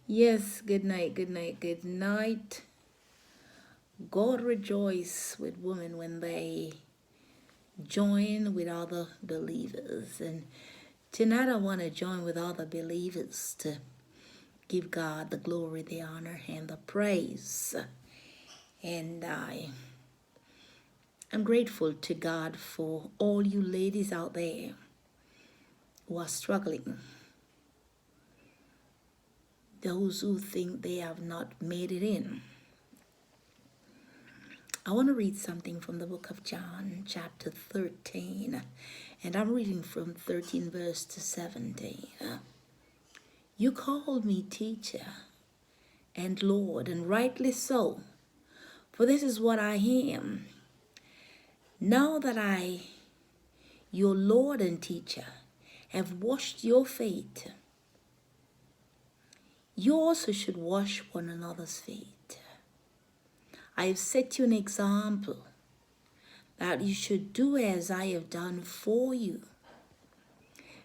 Yes, good night, good night, good night. God rejoice with women when they join with other believers. And tonight I want to join with other believers to give God the glory, the honor, and the praise. And I'm grateful to God for all you ladies out there who are struggling. Those who think they have not made it in. I want to read something from the book of John, chapter 13, and I'm reading from 13 verse to 17. You called me teacher and Lord, and rightly so, for this is what I am. Now that I, your Lord and teacher, have washed your feet, you also should wash one another's feet. I have set you an example that you should do as I have done for you.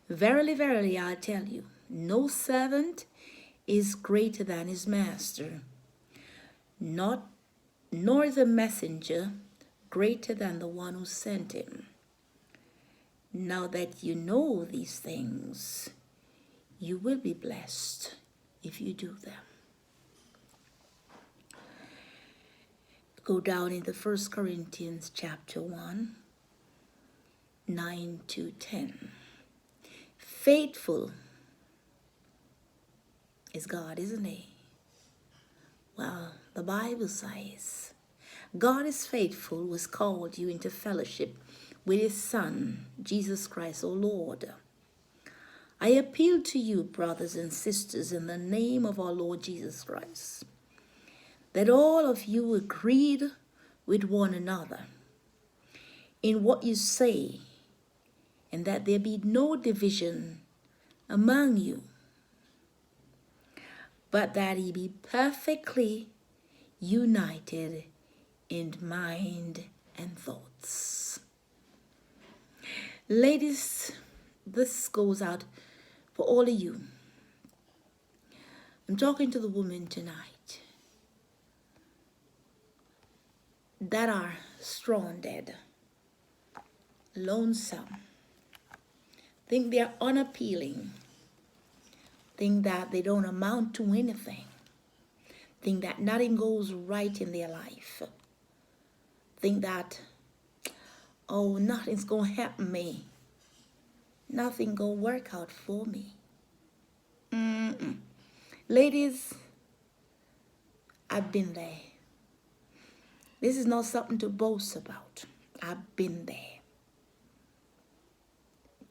Verily, verily, I tell you, no servant is greater than his master, not nor is a messenger greater than the one who sent him. Now that you know these things, you will be blessed if you do them. Go down into 1 Corinthians chapter 1, 9 to 10. Faithful is God, isn't he? Well, the Bible says, God is faithful who has called you into fellowship with his Son, Jesus Christ, O Lord. I appeal to you, brothers and sisters, in the name of our Lord Jesus Christ, that all of you agreed with one another in what you say, and that there be no division among you, but that ye be perfectly united in mind and thoughts. Ladies, this goes out for all of you. I'm talking to the women tonight that are stranded, lonesome, think they're unappealing, think that they don't amount to anything, think that nothing goes right in their life, think that, oh, nothing's gonna help me, nothing gonna work out for me. Ladies, I've been there. This is not something to boast about. I've been there.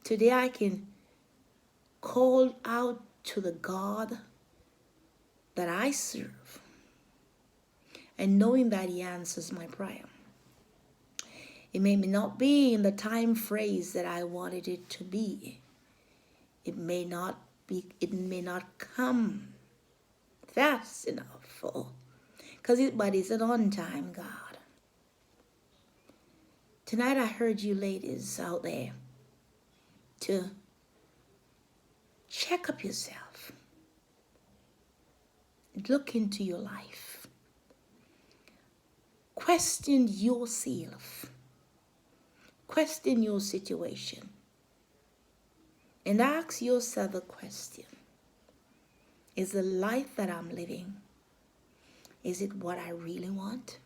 Today I can call out to the God that I serve, and knowing that he answers my prayer. It may not be in the time phrase that I wanted it to be. It may not come fast enough, but it's an on-time God. Tonight I heard you ladies out there to check up yourself. Look into your life. Question yourself. Question your situation. And ask yourself a question. Is the life that I'm living, is it what I really want?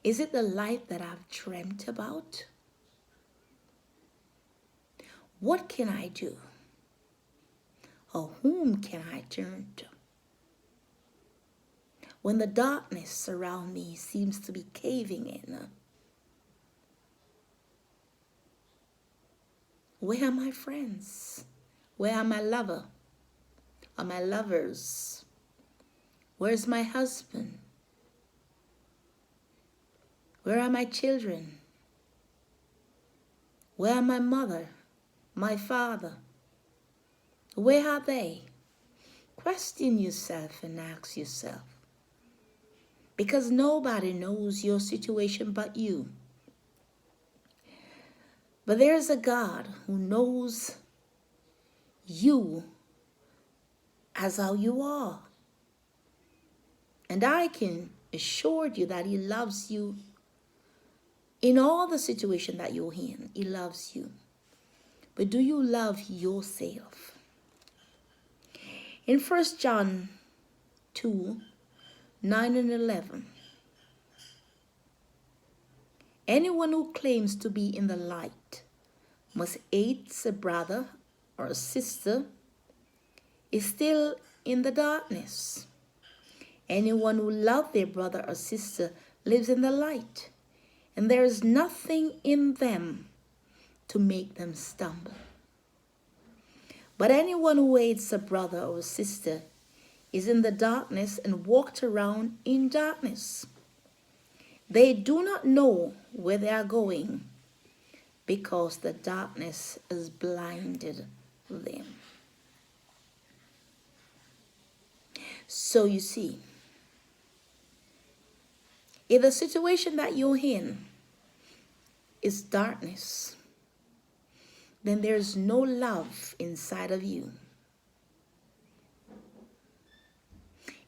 Is it the life that I've dreamt about? What can I do? Or whom can I turn to? When the darkness around me seems to be caving in, where are my friends? Where are my lover? Are my lovers? Where's my husband? Where are my children? Where are my mother, my father? Where are they? Question yourself and ask yourself. Because nobody knows your situation but you. But there's a God who knows you as how you are. And I can assure you that he loves you in all the situation that you're in. He loves you. But do you love yourself? In 1 John 2, 9 and 11, anyone who claims to be in the light must hate a brother or a sister is still in the darkness. Anyone who loves their brother or sister lives in the light, and there is nothing in them to make them stumble. But anyone who hates a brother or sister is in the darkness and walks around in darkness. They do not know where they are going because the darkness has blinded them. So you see, if the situation that you're in is darkness, then there's no love inside of you.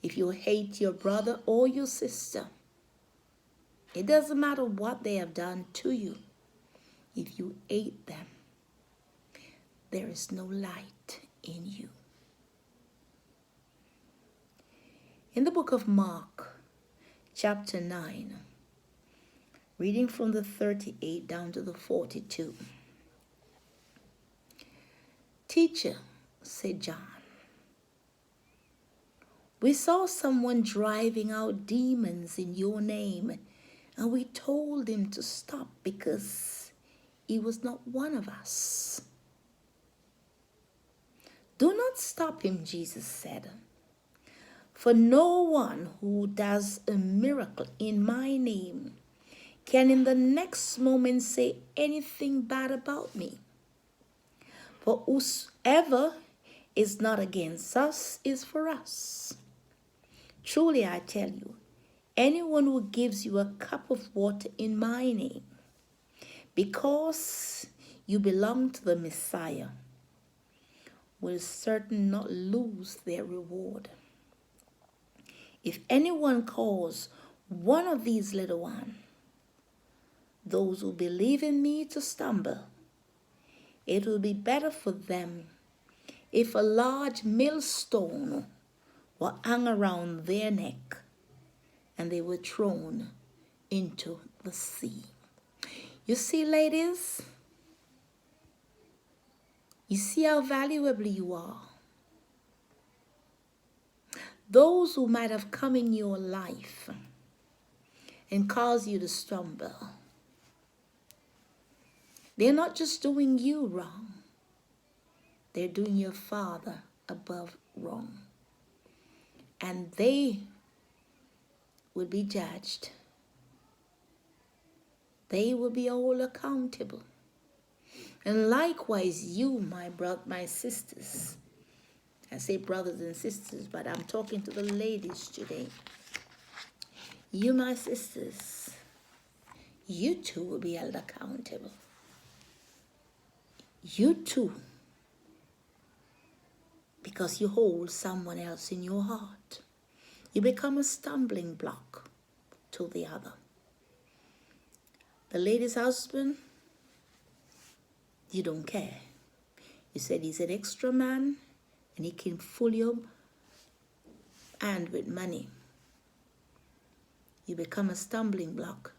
If you hate your brother or your sister, it doesn't matter what they have done to you. If you hate them, there is no light in you. In the book of Mark, chapter 9, reading from the 38 down to the 42. Teacher, said John, we saw someone driving out demons in your name, and we told him to stop because he was not one of us. Do not stop him, Jesus said. For no one who does a miracle in my name can in the next moment say anything bad about me. For whosoever is not against us is for us. Truly I tell you, anyone who gives you a cup of water in my name, because you belong to the Messiah, will certainly not lose their reward. If anyone calls one of these little ones, those who believe in me, to stumble, it will be better for them if a large millstone were hung around their neck and they were thrown into the sea. You see, ladies, you see how valuable you are. Those who might have come in your life and caused you to stumble, they're not just doing you wrong, they're doing your Father above wrong. And they will be judged. They will be all accountable. And likewise, you, my sisters, I say brothers and sisters, but I'm talking to the ladies today. You, my sisters, you too will be held accountable. You too, because you hold someone else in your heart. You become a stumbling block to the other. The lady's husband, you don't care. You said he's an extra man and he can fool your hand with money. You become a stumbling block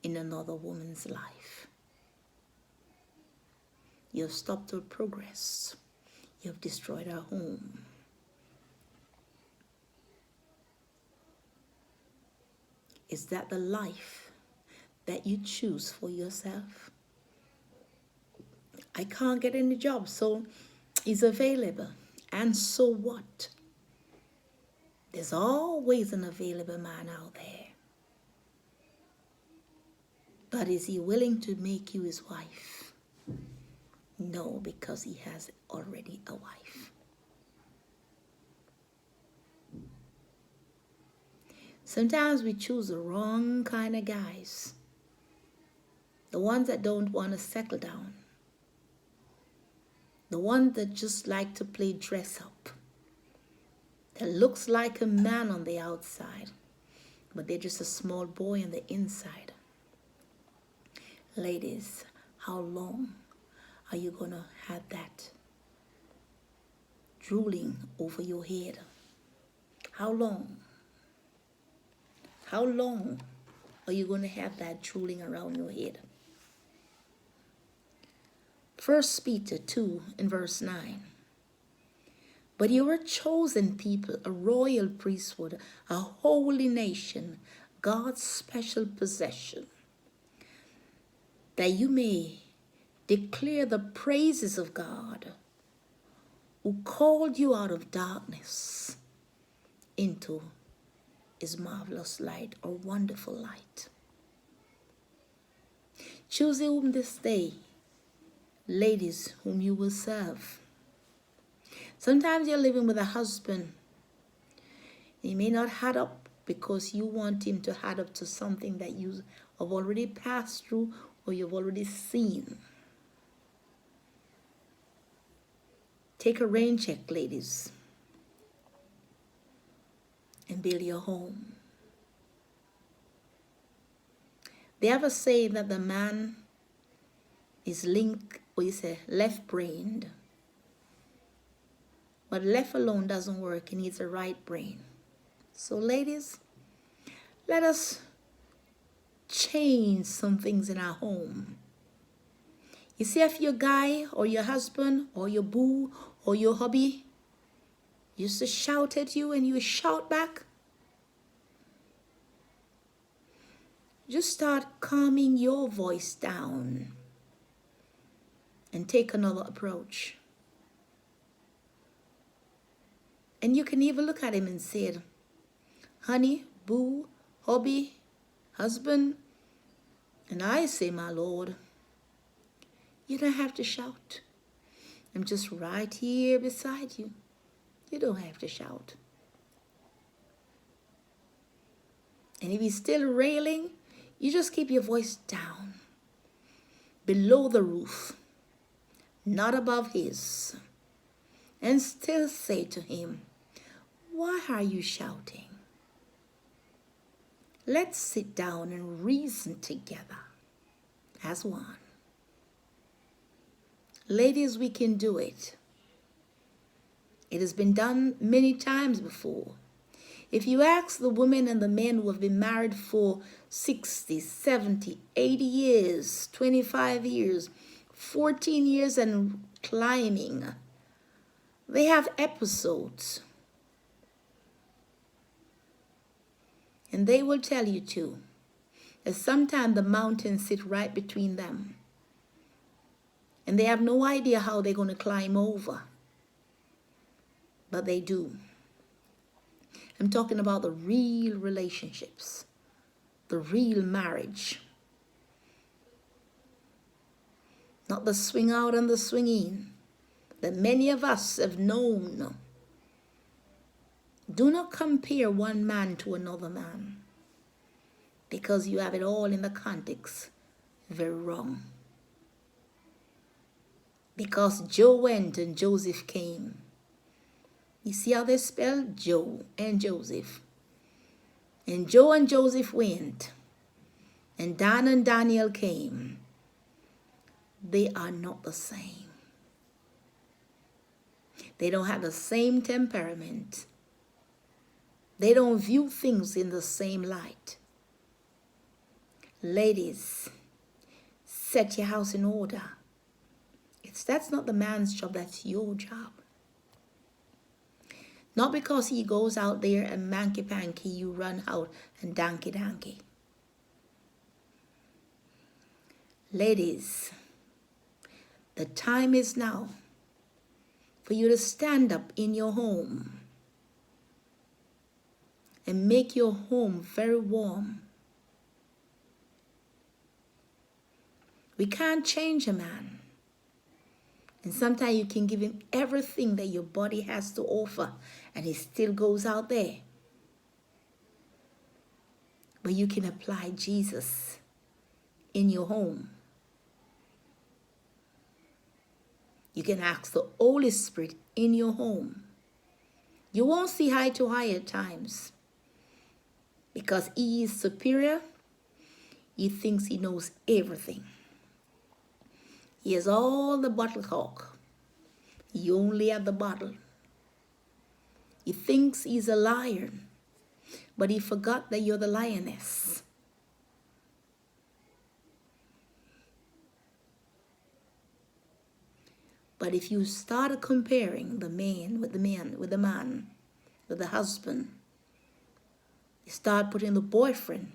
in another woman's life. You have stopped her progress. You have destroyed her home. Is that the life that you choose for yourself? I can't get any job, so he's available. And so what? There's always an available man out there. But is he willing to make you his wife? No, because he has already a wife. Sometimes we choose the wrong kind of guys. The ones that don't want to settle down. The ones that just like to play dress up. that looks like a man on the outside, but they're just a small boy on the inside. Ladies, how long are you going to have that drooling over your head? How long? How long are you going to have that drooling around your head? 1 Peter 2 in verse 9. But you are a chosen people, a royal priesthood, a holy nation, God's special possession, that you may declare the praises of God, who called you out of darkness into his marvelous light or wonderful light. Choose whom this day, ladies, whom you will serve. Sometimes you're living with a husband. He may not add up because you want him to add up to something that you have already passed through or you've already seen. Take a rain check, ladies, and build your home. They have a saying that the man is linked, or you say left-brained. But left alone doesn't work. He needs a right brain. So ladies, let us change some things in our home. You see, if your guy or your husband or your boo or your hubby used to shout at you and you shout back, just start calming your voice down and take another approach. And you can even look at him and say, honey, boo, hubby, husband, and I say, my Lord, you don't have to shout. I'm just right here beside you. You don't have to shout. And if he's still railing, you just keep your voice down, below the roof, not above his, and still say to him, why are you shouting? Let's sit down and reason together as one. Ladies, we can do it. It has been done many times before. If you ask the women and the men who have been married for 60, 70, 80 years, 25 years, 14 years and climbing, they have episodes. And they will tell you too, that sometimes the mountains sit right between them. And they have no idea how they're going to climb over. But they do. I'm talking about the real relationships, the real marriage. Not the swing out and the swing in that many of us have known. Do not compare one man to another man, because you have it all in the context very wrong. Because Joe went and Joseph came. You see how they spell Joe and Joseph. And Joe and Joseph went. And Dan and Daniel came. They are not the same. They don't have the same temperament. They don't view things in the same light. Ladies, set your house in order. That's not the man's job, that's your job. Not because he goes out there and manky-panky, you run out and danky-danky. Ladies, the time is now for you to stand up in your home and make your home very warm. We can't change a man. And sometimes you can give him everything that your body has to offer, and he still goes out there. But you can apply Jesus in your home. You can ask the Holy Spirit in your home You won't see eye to eye at times because he is superior. He thinks he knows everything. He has all the bottle cork. You only have the bottle. He thinks he's a lion, but he forgot that you're the lioness. But if you start comparing the man, with the husband, you start putting the boyfriend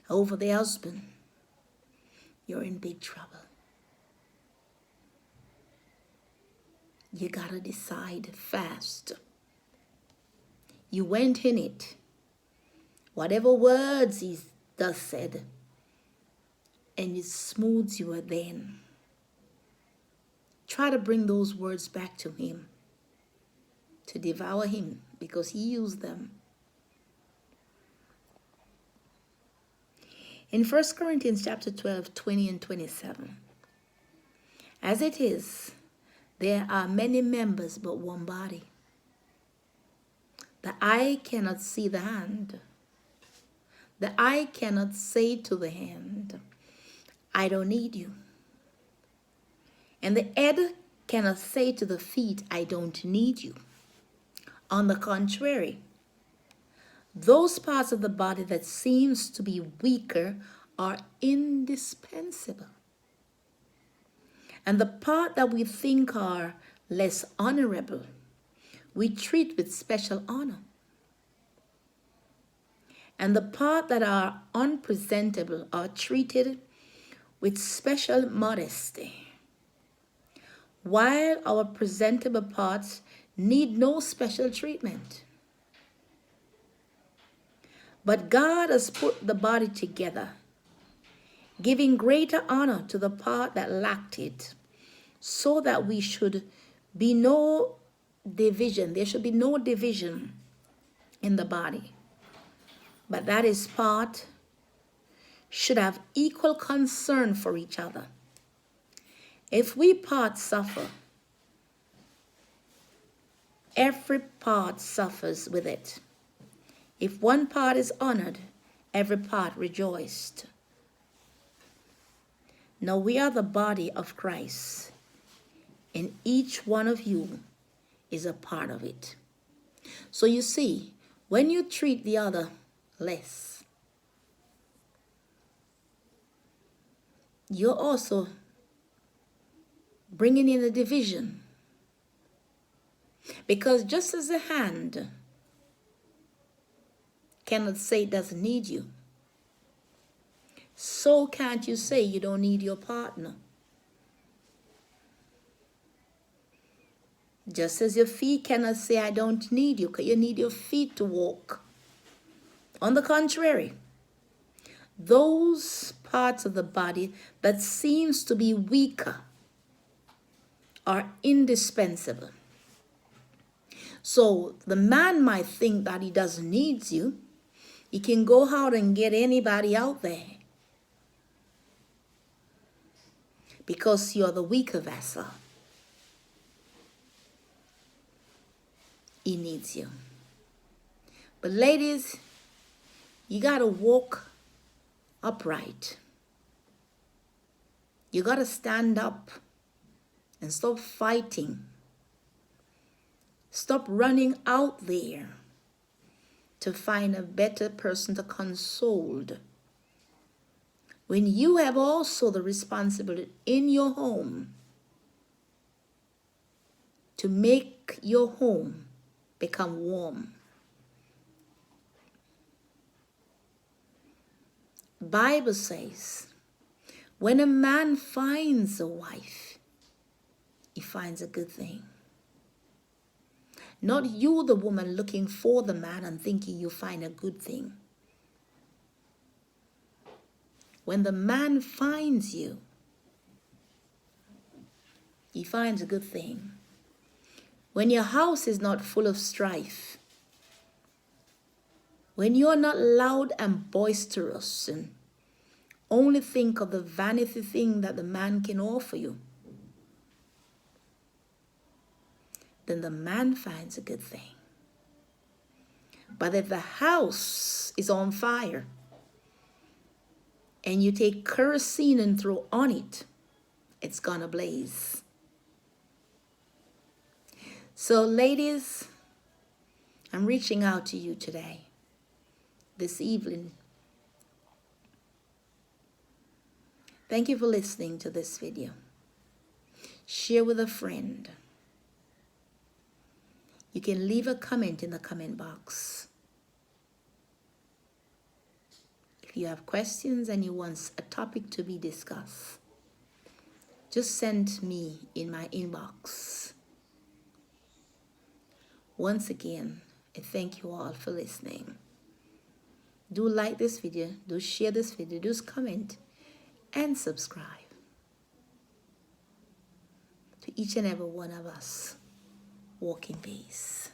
over the husband, you're in big trouble. You gotta decide fast. You went in it. Whatever words he does said, and it smooths you then. Try to bring those words back to him, to devour him, because he used them. In 1 Corinthians chapter 12, 20 and 27, as it is, there are many members but one body. The eye cannot see the hand. The eye cannot say to the hand, I don't need you. And the head cannot say to the feet, I don't need you. On the contrary, those parts of the body that seems to be weaker are indispensable. And the part that we think are less honorable, we treat with special honor. And the part that are unpresentable are treated with special modesty, while our presentable parts need no special treatment. But God has put the body together, giving greater honor to the part that lacked it, so that we should be no division. There should be no division in the body, but that is part should have equal concern for each other. If we part suffer, every part suffers with it. If one part is honored, every part rejoiced. Now we are the body of Christ, and each one of you is a part of it. So you see, when you treat the other less, you're also bringing in a division. Because just as the hand cannot say it doesn't need you, so can't you say you don't need your partner. Just as your feet cannot say I don't need you, because you need your feet to walk. On the contrary, those parts of the body that seems to be weaker are indispensable. So the man might think that he doesn't need you. He can go out and get anybody out there because you're the weaker vessel. He needs you. But ladies, you got to walk upright. You got to stand up and stop fighting. Stop running out there to find a better person to console, when you have also the responsibility in your home to make your home become warm. The Bible says, when a man finds a wife, he finds a good thing. Not you, the woman, looking for the man and thinking you find a good thing. When the man finds you, he finds a good thing. When your house is not full of strife, when you're not loud and boisterous and only think of the vanity thing that the man can offer you, then the man finds a good thing. But if the house is on fire and you take kerosene and throw on it, it's gonna blaze. So ladies, I'm reaching out to you today, this evening. Thank you for listening to this video. Share with a friend. You can leave a comment in the comment box. If you have questions and you want a topic to be discussed, just send me in my inbox. Once again, I thank you all for listening. Do like this video, do share this video, do comment, and subscribe to each and every one of us. Walk in peace.